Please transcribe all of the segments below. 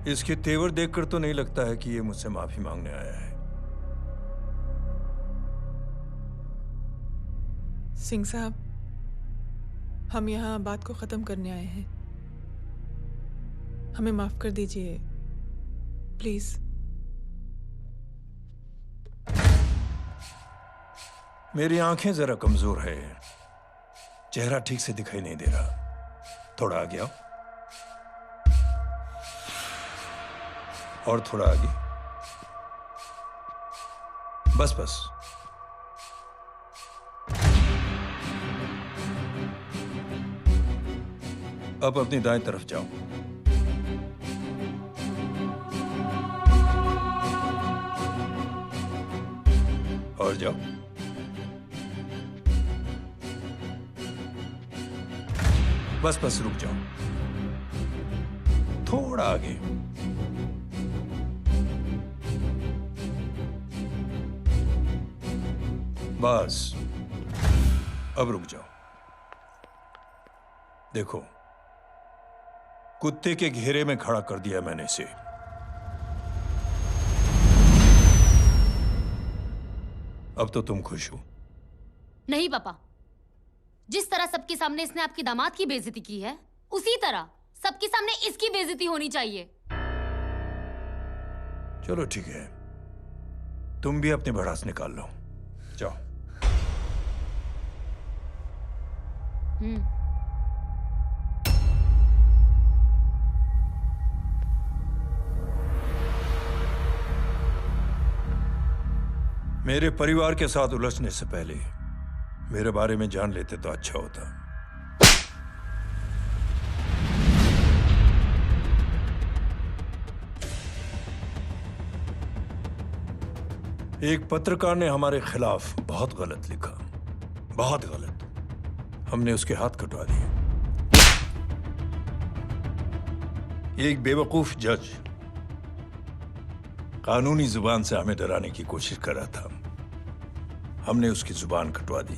इसके तेवर देखकर तो नहीं लगता है कि ये मुझसे माफी मांगने आया है। सिंह साहब, हम यहाँ बात को खत्म करने आए हैं। हमें माफ कर दीजिए प्लीज। मेरी आंखें जरा कमजोर है, चेहरा ठीक से दिखाई नहीं दे रहा। थोड़ा आगे आओ और थोड़ा आगे। बस बस। अब अपनी दाएं तरफ जाओ। और जाओ। बस बस रुक जाओ, थोड़ा आगे। बस अब रुक जाओ। देखो, कुत्ते के घेरे में खड़ा कर दिया मैंने इसे। अब तो तुम खुश हो? नहीं पापा, जिस तरह सबके सामने इसने आपकी दामाद की बेइज्जती की है, उसी तरह सबके सामने इसकी बेइज्जती होनी चाहिए। चलो ठीक है, तुम भी अपनी भड़ास निकाल लो। जाओ। मेरे परिवार के साथ उलझने से पहले मेरे बारे में जान लेते तो अच्छा होता। एक पत्रकार ने हमारे खिलाफ बहुत गलत लिखा, बहुत गलत। हमने उसके हाथ कटवा दिए। एक बेवकूफ जज कानूनी जुबान से हमें डराने की कोशिश कर रहा था। हमने उसकी जुबान कटवा दी।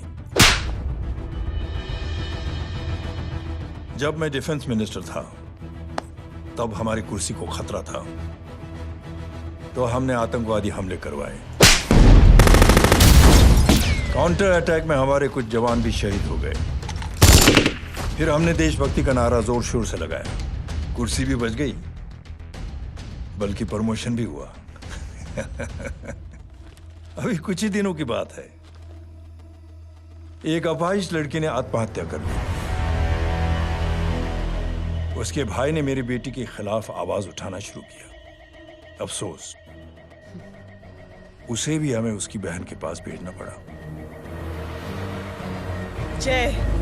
जब मैं डिफेंस मिनिस्टर था, तब हमारी कुर्सी को खतरा था, तो हमने आतंकवादी हमले करवाए। काउंटर अटैक में हमारे कुछ जवान भी शहीद हो गए। फिर हमने देशभक्ति का नारा जोर शोर से लगाया। कुर्सी भी बच गई, बल्कि प्रमोशन भी हुआ। अभी कुछ ही दिनों की बात है, एक अपाहिज लड़की ने आत्महत्या कर ली। उसके भाई ने मेरी बेटी के खिलाफ आवाज उठाना शुरू किया। अफसोस, उसे भी हमें उसकी बहन के पास भेजना पड़ा। जय।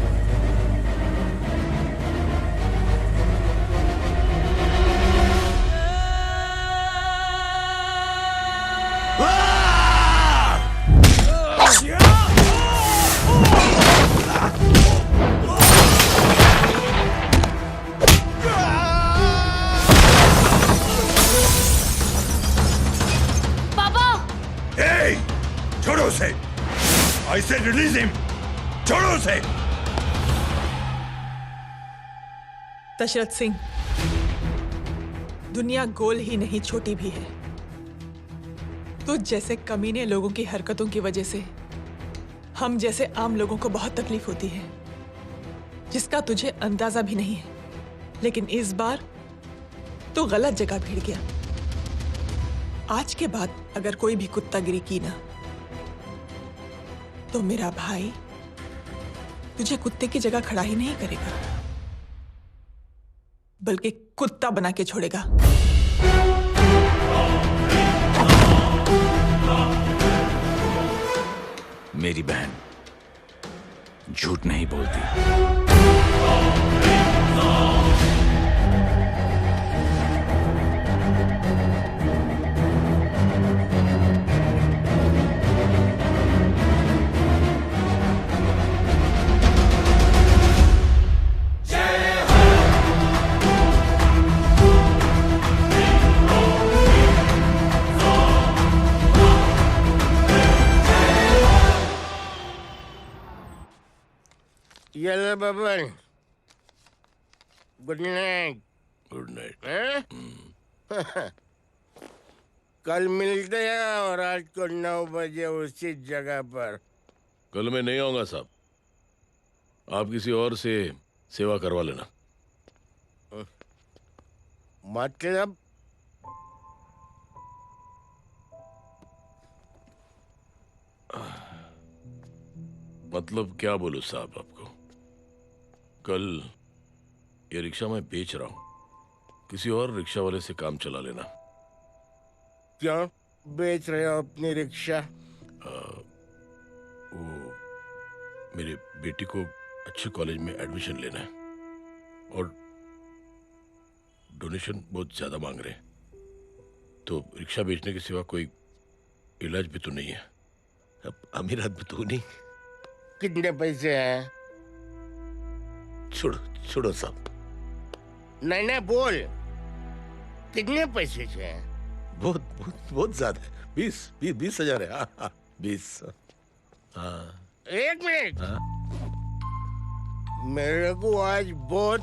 छोड़ो उसे! I said release him! छोड़ो उसे! दशरथ सिंह, दुनिया गोल ही नहीं छोटी भी है। तुझ जैसे कमीने लोगों की हरकतों की वजह से हम जैसे आम लोगों को बहुत तकलीफ होती है, जिसका तुझे अंदाजा भी नहीं है। लेकिन इस बार तू गलत जगह भिड़ गया। आज के बाद अगर कोई भी कुत्तागिरी की ना, तो मेरा भाई तुझे कुत्ते की जगह खड़ा ही नहीं करेगा, बल्कि कुत्ता बना के छोड़ेगा। मेरी बहन झूठ नहीं बोलती। Yellow bubble. Good night. Good night. Huh? कल मिलते हैं और रात को 9 बजे उसी जगह पर। कल मैं नहीं आऊंगा साहब, आप किसी और से सेवा करवा लेना। मतलब मतलब क्या बोलूं साहब आपको, कल ये रिक्शा मैं बेच रहा हूं, किसी और रिक्शा वाले से काम चला लेना। क्यों बेच रहे हो अपनी रिक्शा? वो मेरे बेटी को अच्छे कॉलेज में एडमिशन लेना है और डोनेशन बहुत ज्यादा मांग रहे हैं, तो रिक्शा बेचने के सिवा कोई इलाज भी तो नहीं है। अब अमीर आदमी तो नहीं। कितने पैसे हैं? छोड़ो छोड़ो साहब, नहीं बोल, कितने पैसे हैं? बहुत बहुत बहुत ज्यादा है। 20,000 है। हाँ 20। हाँ 1 मिनट, हाँ। मेरे को आज बहुत